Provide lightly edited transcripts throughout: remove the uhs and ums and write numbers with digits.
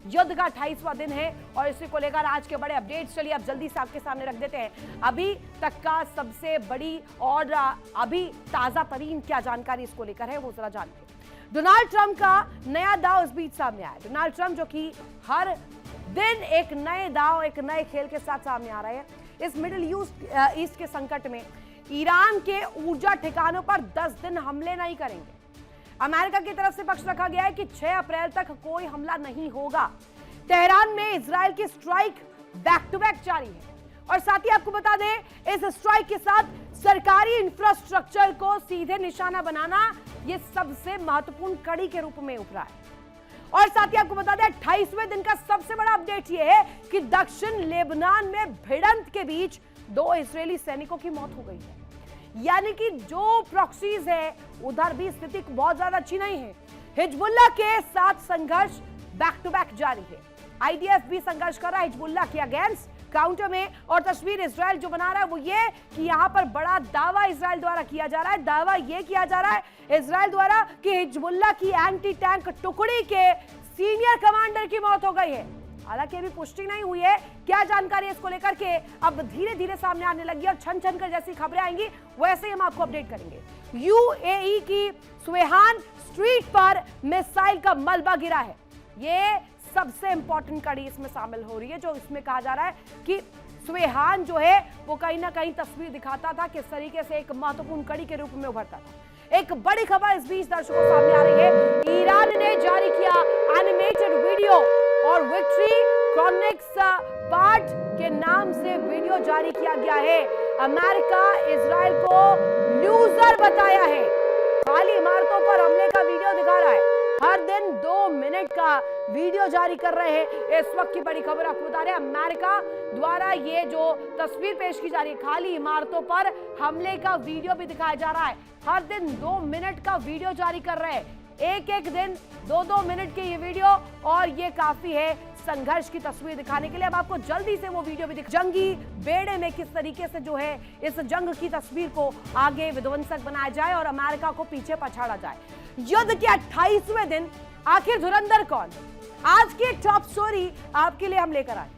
युद्ध का 28वां दिन है और इसी को लेकर आज के बड़े अपडेट्स चलिए अब जल्दी से आपके सामने रख देते हैं। अभी तक का सबसे बड़ी और अभी ताजा तरीन क्या जानकारी इसको लेकर है वो जरा जानते हैं। डोनाल्ड ट्रंप का नया दांव इस बीच सामने आया। डोनाल्ड ट्रंप जो कि हर दिन एक नए दांव, एक नए खेल के साथ सामने आ रहे हैं। इस मिडिल ईस्ट के संकट में ईरान के ऊर्जा ठिकानों पर 10 दिन हमले नहीं करेंगे। अमेरिका की तरफ से पक्ष रखा गया है कि 6 अप्रैल तक कोई हमला नहीं होगा। तेहरान में इजराइल की स्ट्राइक बैक टू बैक जारी है और साथ ही आपको बता दें इस स्ट्राइक के साथ सरकारी इंफ्रास्ट्रक्चर को सीधे निशाना बनाना यह सबसे महत्वपूर्ण कड़ी के रूप में उभरा है। और साथ ही आपको बता दें 28वें दिन का सबसे बड़ा अपडेट यह है कि दक्षिण लेबनान में भिड़ंत के बीच 2 इजरायली सैनिकों की मौत हो गई है। यानी कि जो प्रॉक्सीज है उधर भी स्थिति बहुत ज्यादा अच्छी नहीं है। हिजबुल्लाह के साथ संघर्ष बैक टू बैक जारी है। आईडीएफ भी संघर्ष कर रहा है हिजबुल्लाह के अगेंस्ट काउंटर में। और तस्वीर इजराइल जो बना रहा है वो ये कि यहां पर बड़ा दावा इजराइल द्वारा किया जा रहा है। दावा ये किया जा रहा है इजराइल द्वारा कि हिजबुल्लाह की एंटी टैंक टुकड़ी के सीनियर कमांडर की मौत हो गई है। हालांकि अभी पुष्टि नहीं हुई है। क्या जानकारी है इसको लेकर के अब धीरे धीरे सामने आने लगी और छन छन कर जैसी खबरें आएंगी वैसे ही हम आपको अपडेट करेंगे। यूएई की स्वेहान स्ट्रीट पर मिसाइल का मलबा गिरा है। ये सबसे इंपॉर्टेंट कड़ी इसमें शामिल हो रही है। जो इसमें कहा जा रहा है कि स्वेहान जो है वो कहीं ना कहीं तस्वीर दिखाता था किस तरीके से एक महत्वपूर्ण कड़ी के रूप में उभरता था। एक बड़ी खबर इस बीच दर्शकों सामने आ रही है। ईरान ने जारी किया एनिमेटेड वीडियो और विक्ट्री क्रॉनिक्स पार्ट के नाम से वीडियो जारी किया गया है। अमेरिका इजराइल को लूजर बताया है। खाली इमारतों पर हमले का वीडियो दिखा रहा है। हर दिन 2 मिनट का वीडियो जारी कर रहे हैं। इस वक्त की बड़ी खबर आपको बता रहे हैं अमेरिका द्वारा ये जो तस्वीर पेश की जा रही है खाली इमारतों पर हमले का वीडियो भी दिखाया जा रहा है। हर दिन 2 मिनट का वीडियो जारी कर रहे हैं। एक दिन 2-2 मिनट के ये वीडियो और ये काफी है संघर्ष की तस्वीर दिखाने के लिए। अब आपको जल्दी से वो वीडियो भी जंगी बेड़े में किस तरीके से जो है इस जंग की तस्वीर को आगे विध्वंसक बनाया जाए और अमेरिका को पीछे पछाड़ा जाए। युद्ध के 28वें दिन आखिर धुरंधर कौन? आज की टॉप स्टोरी आपके लिए हम लेकर आए।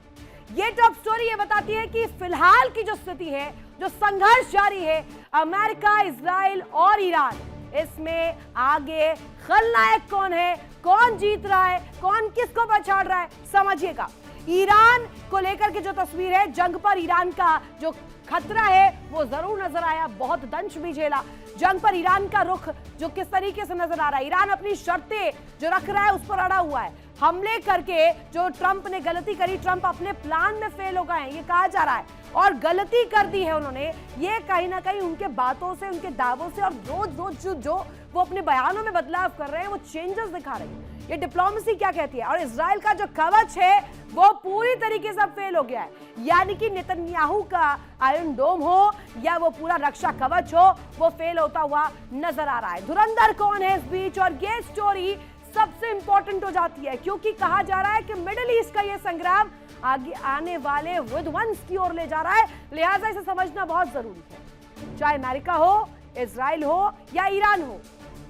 ये टॉप स्टोरी ये बताती है कि फिलहाल की जो स्थिति है, जो संघर्ष जारी है अमेरिका, इजराइल और ईरान, इसमें आगे खलनायक कौन है, कौन जीत रहा है, कौन किसको पछाड़ रहा है, समझिएगा। ईरान को लेकर के जो तस्वीर है, जंग पर ईरान का जो खतरा है वो जरूर नजर आया, बहुत दंश भी झेला। जंग पर ईरान का रुख जो किस तरीके से नजर आ रहा है, ईरान अपनी शर्तें जो रख रहा है उस पर अड़ा हुआ है। हमले करके जो ट्रंप ने गलती करी, ट्रंप अपने प्लान में फेल हो गए हैं ये कहा जा रहा है और गलती कर दी है उन्होंने, ये कहीं ना कहीं उनके बातों से, उनके दावों से और रोज जो वो अपने बयानों में बदलाव कर रहे हैं वो चेंजेस दिखा रहे हैं। ये डिप्लोमेसी क्या कहती है। और इजराइल का जो कवच है वो पूरी तरीके से फेल हो गया है। यानी कि नेतन्याहू का आयरन डोम हो या वो पूरा रक्षा कवच हो, वो फेल होता हुआ नजर आ रहा है। धुरंधर कौन है इस बीच? और ये स्टोरी सबसे इंपॉर्टेंट हो जाती है क्योंकि कहा जा रहा है कि मिडिल ईस्ट का ये संग्राम आगे आने वाले विध्वंस की ओर ले जा रहा है। लिहाजा इसे समझना बहुत जरूरी है। चाहे अमेरिका हो, इजराइल हो या ईरान हो,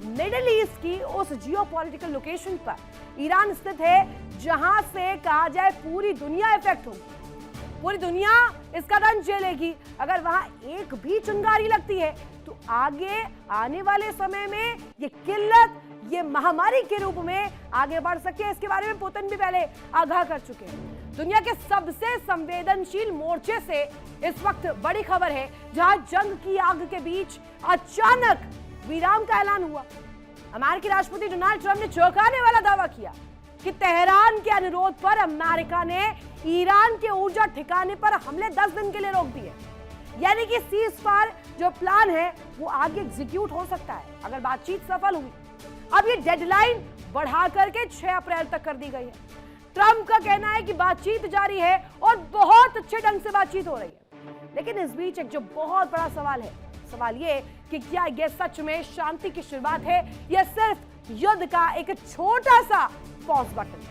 मिडिल ईस्ट की उस जियोपॉलिटिकल लोकेशन पर ईरान स्थित है जहां से कहा जाए पूरी दुनिया इफेक्ट होगी, पूरी दुनिया इसका रंज झेलेगी। अगर वहां एक भी चिंगारी लगती है तो आगे आने वाले समय में ये किल्लत, ये महामारी के रूप में आगे बढ़ सकती है। इसके बारे में पुतिन भी पहले आगाह कर चुके हैं। दुनिया के सबसे संवेदनशील मोर्चे से इस वक्त बड़ी खबर है जहां जंग की आग के बीच अचानक विराम का ऐलान हुआ। अमेरिकी राष्ट्रपति डोनाल्ड ट्रंप ने चौंकाने वाला दावा किया कि तेहरान के अनुरोध पर अमेरिका ने ईरान के ऊर्जा ठिकाने पर हमले 10 दिन के लिए रोक दिए। यानी कि सीज फायर जो प्लान है वो आगे एग्जीक्यूट हो सकता है अगर बातचीत सफल हुई। अब ये डेडलाइन बढ़ा करके 6 अप्रैल तक कर दी गई है। ट्रंप का कहना है कि बातचीत जारी है और बहुत अच्छे ढंग से बातचीत हो रही है। लेकिन इस बीच एक जो बहुत बड़ा सवाल है, सवाल ये कि क्या यह सच में शांति की शुरुआत है या सिर्फ युद्ध का एक छोटा सा पॉज बटन?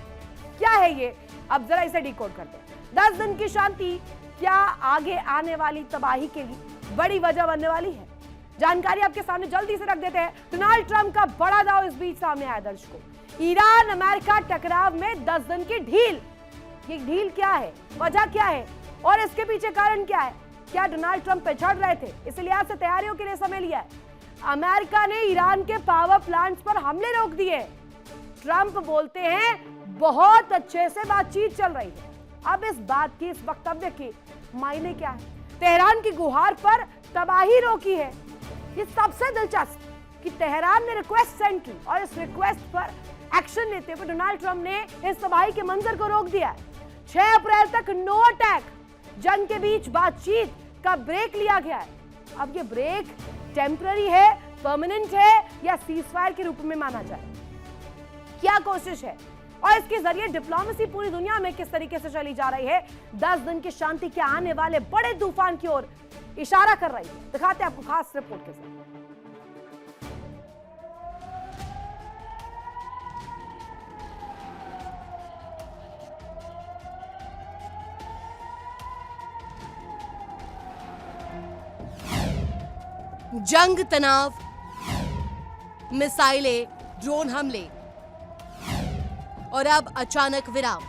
क्या है ये? अब जरा इसे डिकोड करते हैं। 10 दिन की शांति क्या आगे आने वाली तबाही के लिए बड़ी वजह बनने वाली है? जानकारी आपके सामने जल्दी से रख देते हैं। डोनाल्ड ट्रंप का बड़ा दाव इस बीच सामने आया दर्शकों। ईरान अमेरिका टकराव में 10 दिन की ढील। ये ढील क्या है, वजह क्या है और इसके पीछे कारण क्या है? क्या डोनाल्ड ट्रंप पे चढ़ रहे थे, इसलिए आज से तैयारियों के लिए समय लिया है? अमेरिका ने ईरान के पावर प्लांट्स पर हमले रोक दिए। ट्रंप बोलते हैं बहुत अच्छे से बातचीत चल रही है। अब इस बात की, इस वक्तव्य की मायने क्या है? तेहरान की गुहार पर तबाही रोकी है। ये सबसे दिलचस्प कि तेहरान ने रिक्वेस्ट सेंड की और इस रिक्वेस्ट पर एक्शन लेते हुए डोनाल्ड ट्रंप ने इस तबाही के मंजर को रोक दिया। 6 अप्रैल तक नो अटैक, जंग के बीच बातचीत का ब्रेक लिया गया है। अब ये ब्रेक टेम्पररी है, परमानेंट है या सीजफायर के रूप में माना जाए? क्या कोशिश है और इसके जरिए डिप्लोमेसी पूरी दुनिया में किस तरीके से चली जा रही है? 10 दिन की शांति के आने वाले बड़े तूफान की ओर इशारा कर रही है। दिखाते हैं आपको खास रिपोर्ट के साथ। जंग तनाव, मिसाइलें, ड्रोन हमले और अब अचानक विराम।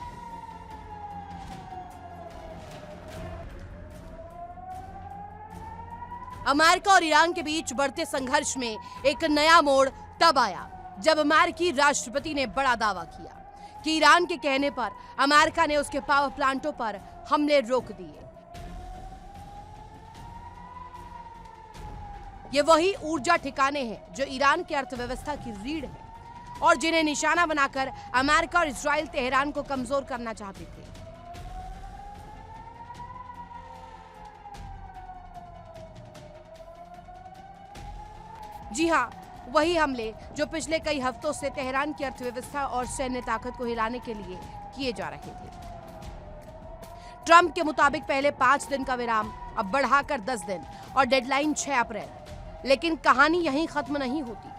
अमेरिका और ईरान के बीच बढ़ते संघर्ष में एक नया मोड़ तब आया जब अमेरिकी राष्ट्रपति ने बड़ा दावा किया कि ईरान के कहने पर अमेरिका ने उसके पावर प्लांटों पर हमले रोक दिए। ये वही ऊर्जा ठिकाने हैं जो ईरान की अर्थव्यवस्था की रीढ़ है और जिन्हें निशाना बनाकर अमेरिका और इजराइल तेहरान को कमजोर करना चाहते थे। जी हां, वही हमले जो पिछले कई हफ्तों से तेहरान की अर्थव्यवस्था और सैन्य ताकत को हिलाने के लिए किए जा रहे थे। ट्रंप के मुताबिक पहले 5 दिन का विराम, अब बढ़ाकर 10 दिन और डेडलाइन 6 अप्रैल। लेकिन कहानी यहीं खत्म नहीं होती।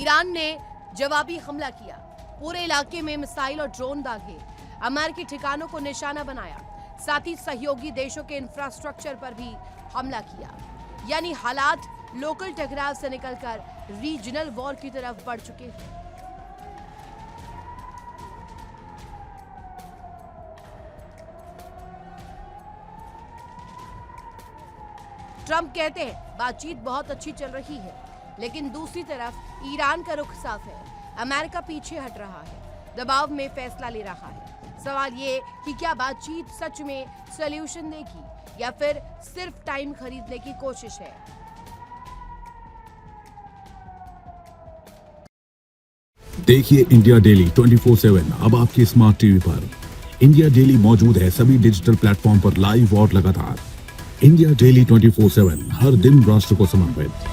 ईरान ने जवाबी हमला किया, पूरे इलाके में मिसाइल और ड्रोन दागे, अमेरिकी ठिकानों को निशाना बनाया, साथ ही सहयोगी देशों के इंफ्रास्ट्रक्चर पर भी हमला किया। यानी हालात लोकल टकराव से निकलकर रीजनल वॉर की तरफ बढ़ चुके हैं। ट्रंप कहते हैं बातचीत बहुत अच्छी चल रही है, लेकिन दूसरी तरफ ईरान का रुख साफ है। अमेरिका पीछे हट रहा है, दबाव में फैसला ले रहा है। सवाल ये कि क्या बातचीत सच में सॉल्यूशन देगी या फिर सिर्फ टाइम खरीदने की कोशिश है? देखिए इंडिया डेली 24/7 अब आपके स्मार्ट टीवी पर। इंडिया डेली मौजूद है सभी डिजिटल प्लेटफॉर्म पर लाइव और लगातार। इंडिया डेली 24/7 हर दिन राष्ट्र को समर्पित।